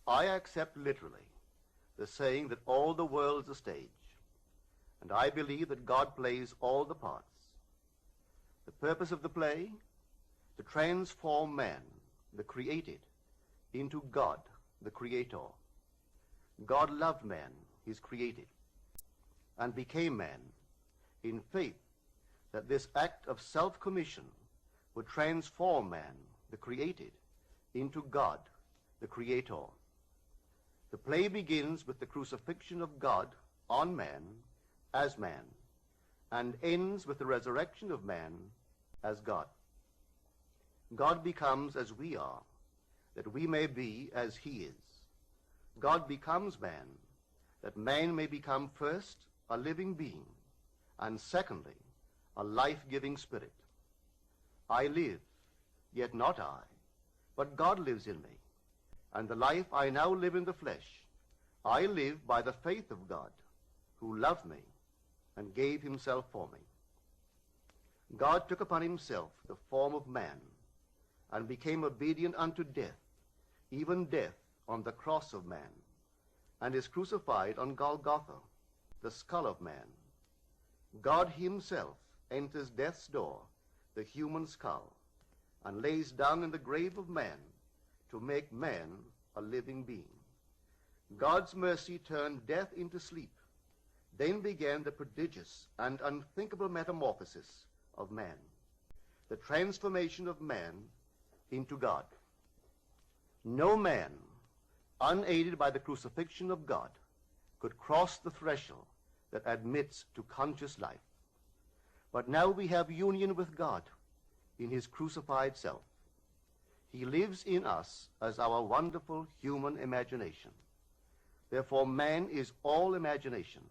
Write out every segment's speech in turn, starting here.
I accept literally the saying that all the world's a stage, and I believe that God plays all the parts. The purpose of the play? To transform man, the created, into God, the creator. God loved man, his created, and became man in faith that this act of self-commission would transform man, the created, into God, the creator. The play begins with the crucifixion of God on man as man, and ends with the resurrection of man as God. God becomes as we are, that we may be as he is. God becomes man, that man may become first a living being, and secondly, a life-giving spirit. I live, yet not I, but God lives in me. And the life I now live in the flesh, I live by the faith of God, who loved me and gave himself for me. God took upon himself the form of man and became obedient unto death, even death on the cross of man, and is crucified on Golgotha, the skull of man. God himself enters death's door, the human skull, and lays down in the grave of man to make man a living being. God's mercy turned death into sleep. Then began the prodigious and unthinkable metamorphosis of man, the transformation of man into God. No man, unaided by the crucifixion of God, could cross the threshold that admits to conscious life. But now we have union with God in his crucified self. He lives in us as our wonderful human imagination. Therefore, man is all imagination,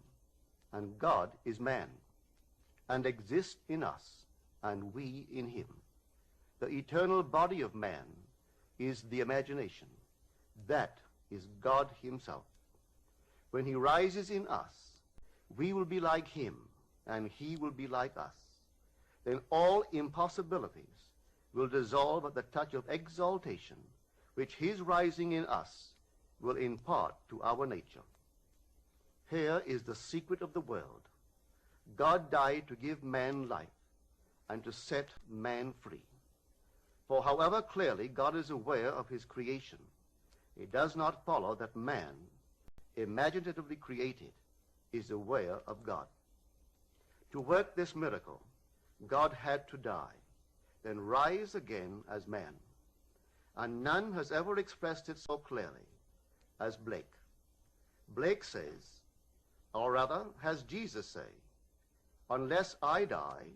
and God is man, and exists in us, and we in him. The eternal body of man is the imagination. That is God himself. When he rises in us, we will be like him, and he will be like us. Then all impossibilities will dissolve at the touch of exaltation, which his rising in us will impart to our nature. Here is the secret of the world. God died to give man life and to set man free. For however clearly God is aware of his creation, it does not follow that man, imaginatively created, is aware of God. To work this miracle, God had to die, then rise again as man. And none has ever expressed it so clearly as Blake. Blake says, or rather has Jesus say, "Unless I die,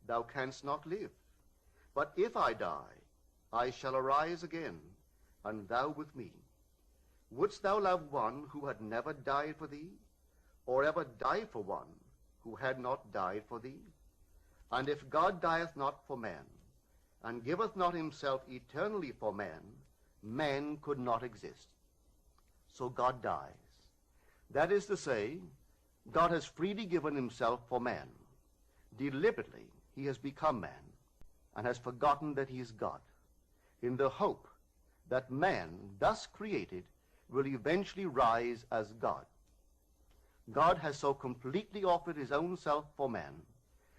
thou canst not live. But if I die, I shall arise again, and thou with me. Wouldst thou love one who had never died for thee, or ever die for one who had not died for thee? And if God dieth not for man, and giveth not himself eternally for man, man could not exist." So God dies. That is to say, God has freely given himself for man. Deliberately, he has become man, and has forgotten that he is God, in the hope that man, thus created, will eventually rise as God. God has so completely offered his own self for man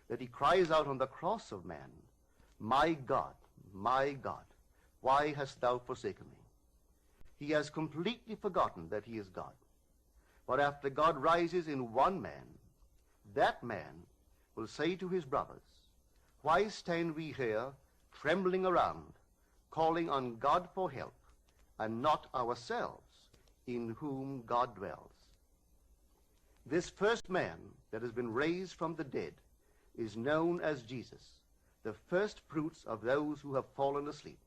that he cries out on the cross of man, my God, why hast thou forsaken me?" He has completely forgotten that he is God. But after God rises in one man, that man will say to his brothers, "Why stand we here trembling around, calling on God for help, and not ourselves, in whom God dwells?" This first man that has been raised from the dead is known as Jesus, the first fruits of those who have fallen asleep.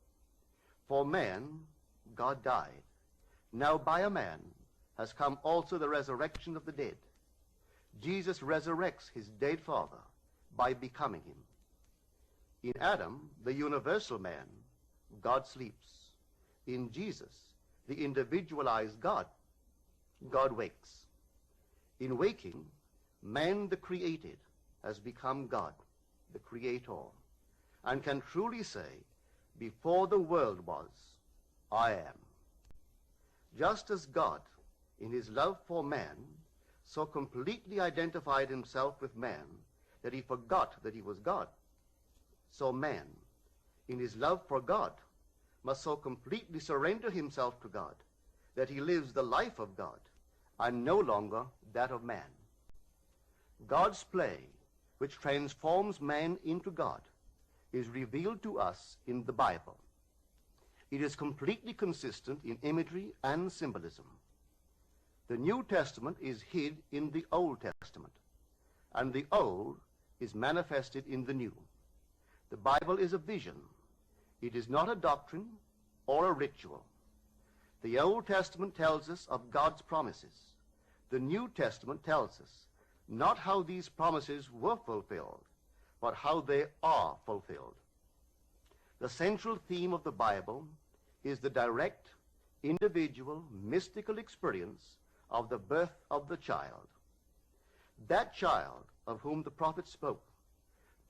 For man, God died. Now by a man has come also the resurrection of the dead. Jesus resurrects his dead father by becoming him. In Adam, the universal man, God sleeps. In Jesus, the individualized God, God wakes. In waking, man the created has become God, the creator, and can truly say, "Before the world was, I am." Just as God, in his love for man, so completely identified himself with man that he forgot that he was God, so man, in his love for God, must so completely surrender himself to God that he lives the life of God and no longer that of man. God's play, which transforms man into God, is revealed to us in the Bible. It is completely consistent in imagery and symbolism. The New Testament is hid in the Old Testament, and the Old is manifested in the New. The Bible is a vision. It is not a doctrine or a ritual. The Old Testament tells us of God's promises. The New Testament tells us not how these promises were fulfilled, but how they are fulfilled. The central theme of the Bible is the direct, individual, mystical experience of the birth of the child. That child of whom the prophet spoke.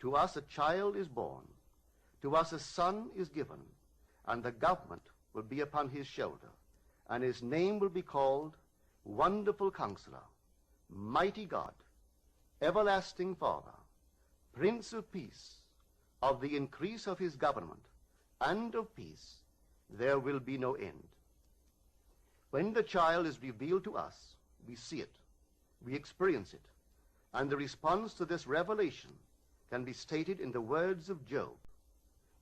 To us a child is born, to us a son is given, and the government will be upon his shoulder, and his name will be called Wonderful Counselor, Mighty God, Everlasting Father, Prince of Peace. Of the increase of his government and of peace there will be no end. When the child is revealed to us, we see it, we experience it, and the response to this revelation can be stated in the words of Job.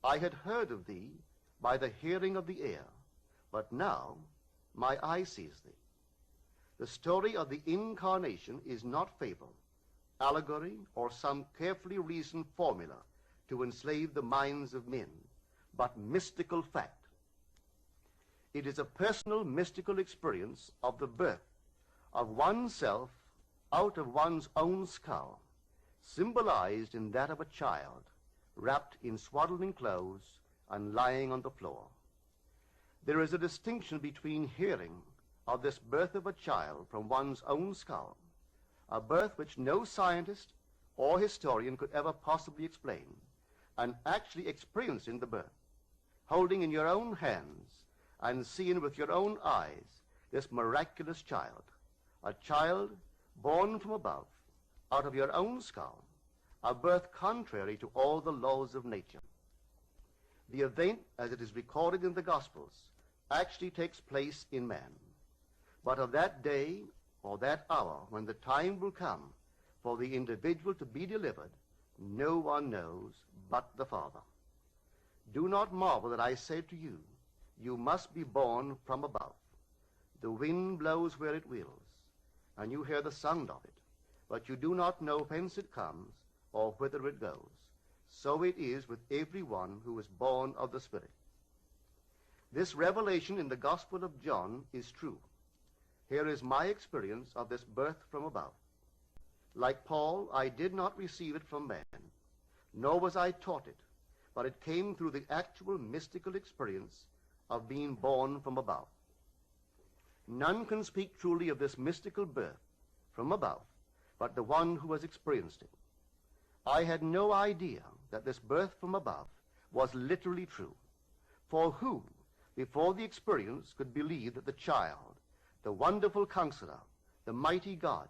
I had heard of thee by the hearing of the ear, but now my eye sees thee. The story of the incarnation is not fable, allegory, or some carefully reasoned formula to enslave the minds of men, but mystical fact. It is a personal mystical experience of the birth of oneself out of one's own skull, symbolized in that of a child wrapped in swaddling clothes and lying on the floor. There is a distinction between hearing of this birth of a child from one's own skull, a birth which no scientist or historian could ever possibly explain, and actually experiencing the birth, holding in your own hands and seeing with your own eyes this miraculous child, a child born from above, out of your own skull, a birth contrary to all the laws of nature. The event, as it is recorded in the Gospels, actually takes place in man. But of that day or that hour when the time will come for the individual to be delivered, no one knows but the Father. Do not marvel that I say to you, you must be born from above. The wind blows where it wills, and you hear the sound of it, but you do not know whence it comes or whither it goes. So it is with everyone who is born of the Spirit. This revelation in the Gospel of John is true. Here is my experience of this birth from above. Like Paul, I did not receive it from man, nor was I taught it, but it came through the actual mystical experience of being born from above. None can speak truly of this mystical birth from above but the one who has experienced it. I had no idea that this birth from above was literally true. For who, before the experience, could believe that the child, the Wonderful Counselor, the Mighty God,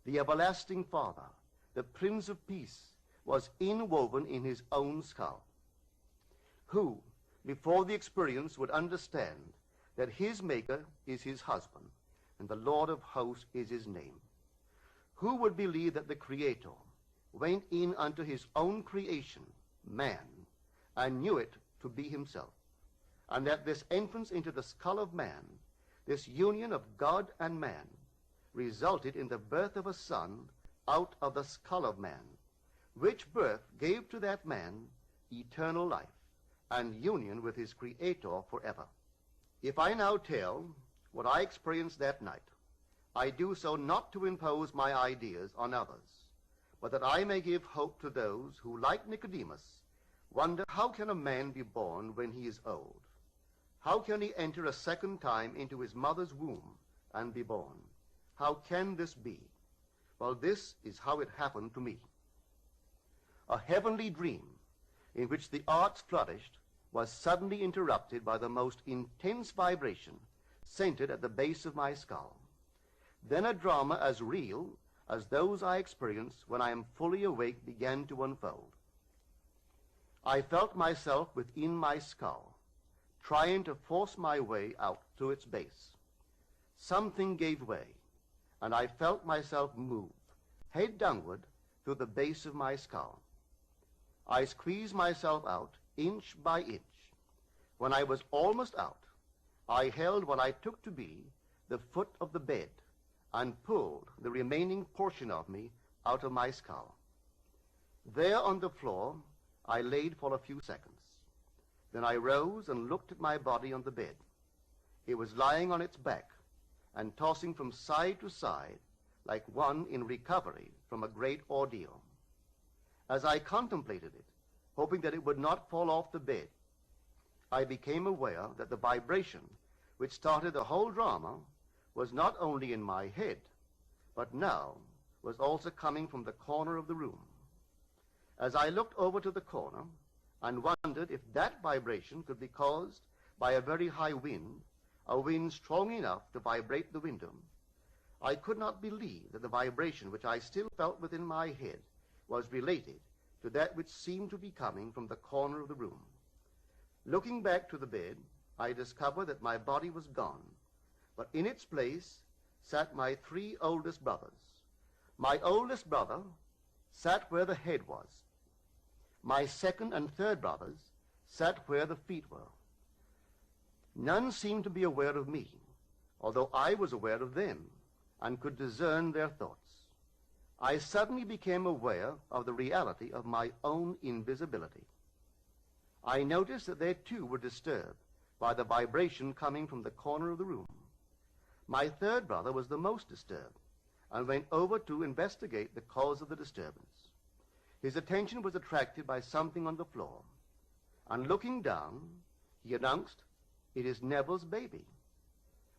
the Everlasting Father, the Prince of Peace, was inwoven in his own skull? Who, before the experience, would understand that his Maker is his husband, and the Lord of hosts is his name? Who would believe that the Creator went in unto his own creation, man, and knew it to be himself, and that this entrance into the skull of man, this union of God and man, resulted in the birth of a son out of the skull of man, which birth gave to that man eternal life and union with his Creator forever? If I now tell what I experienced that night, I do so not to impose my ideas on others, but that I may give hope to those who, like Nicodemus, wonder how can a man be born when he is old? How can he enter a second time into his mother's womb and be born? How can this be? Well, this is how it happened to me. A heavenly dream in which the arts flourished was suddenly interrupted by the most intense vibration, centered at the base of my skull. Then a drama as real as those I experience when I am fully awake began to unfold. I felt myself within my skull, trying to force my way out through its base. Something gave way, and I felt myself move, head downward, through the base of my skull. I squeezed myself out inch by inch. When I was almost out, I held what I took to be the foot of the bed and pulled the remaining portion of me out of my skull. There on the floor, I laid for a few seconds. Then I rose and looked at my body on the bed. It was lying on its back and tossing from side to side like one in recovery from a great ordeal. As I contemplated it, hoping that it would not fall off the bed, I became aware that the vibration which started the whole drama was not only in my head, but now was also coming from the corner of the room. As I looked over to the corner and wondered if that vibration could be caused by a very high wind, a wind strong enough to vibrate the window, I could not believe that the vibration which I still felt within my head was related to that which seemed to be coming from the corner of the room. Looking back to the bed, I discovered that my body was gone, but in its place sat my three oldest brothers. My oldest brother sat where the head was. My second and third brothers sat where the feet were. None seemed to be aware of me, although I was aware of them and could discern their thoughts. I suddenly became aware of the reality of my own invisibility. I noticed that they too were disturbed by the vibration coming from the corner of the room. My third brother was the most disturbed and went over to investigate the cause of the disturbance. His attention was attracted by something on the floor, and looking down, he announced, "It is Neville's baby."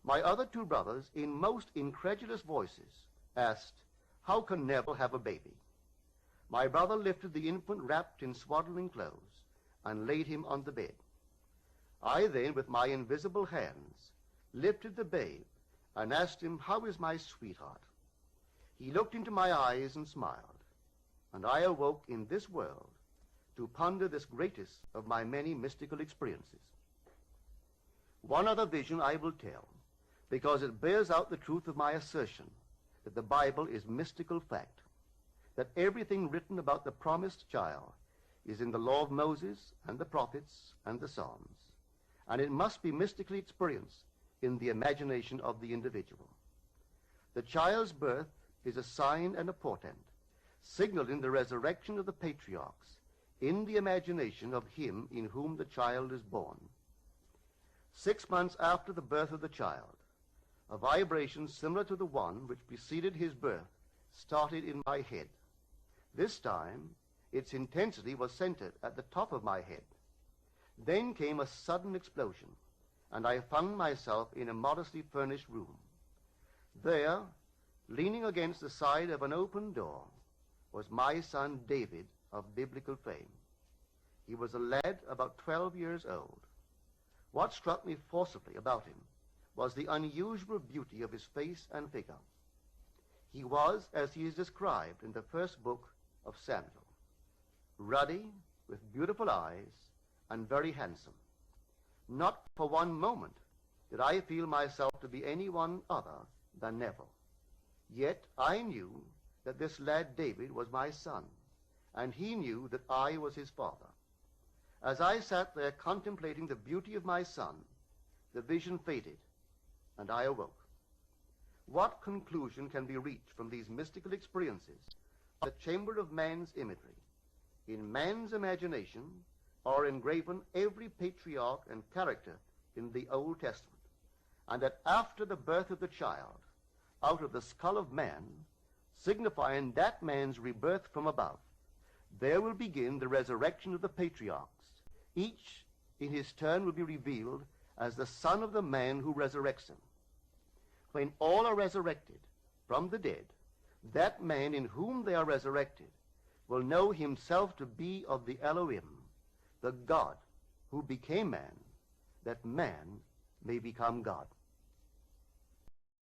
My other two brothers, in most incredulous voices, asked, "How can Neville have a baby?" My brother lifted the infant wrapped in swaddling clothes and laid him on the bed. I then, with my invisible hands, lifted the babe and asked him, "How is my sweetheart?" He looked into my eyes and smiled, and I awoke in this world to ponder this greatest of my many mystical experiences. One other vision I will tell, because it bears out the truth of my assertion that the Bible is mystical fact, that everything written about the promised child is in the law of Moses and the prophets and the Psalms, and it must be mystically experienced in the imagination of the individual. The child's birth is a sign and a portent, signaling the resurrection of the patriarchs in the imagination of him in whom the child is born. 6 months after the birth of the child, a vibration similar to the one which preceded his birth started in my head. This time, its intensity was centered at the top of my head. Then came a sudden explosion, and I found myself in a modestly furnished room. There, leaning against the side of an open door, was my son David of biblical fame. He was a lad about 12 years old. What struck me forcibly about him was the unusual beauty of his face and figure. He was, as he is described in the first book of Samuel, ruddy, with beautiful eyes, and very handsome. Not for one moment did I feel myself to be anyone other than Neville. Yet I knew that this lad David was my son, and he knew that I was his father. As I sat there contemplating the beauty of my son, the vision faded, and I awoke. What conclusion can be reached from these mystical experiences of the chamber of man's imagery? In man's imagination are engraven every patriarch and character in the Old Testament, and that after the birth of the child, out of the skull of man, signifying that man's rebirth from above, there will begin the resurrection of the patriarchs. Each in his turn will be revealed as the son of the man who resurrects him. When all are resurrected from the dead, that man in whom they are resurrected will know himself to be of the Elohim, the God who became man, that man may become God.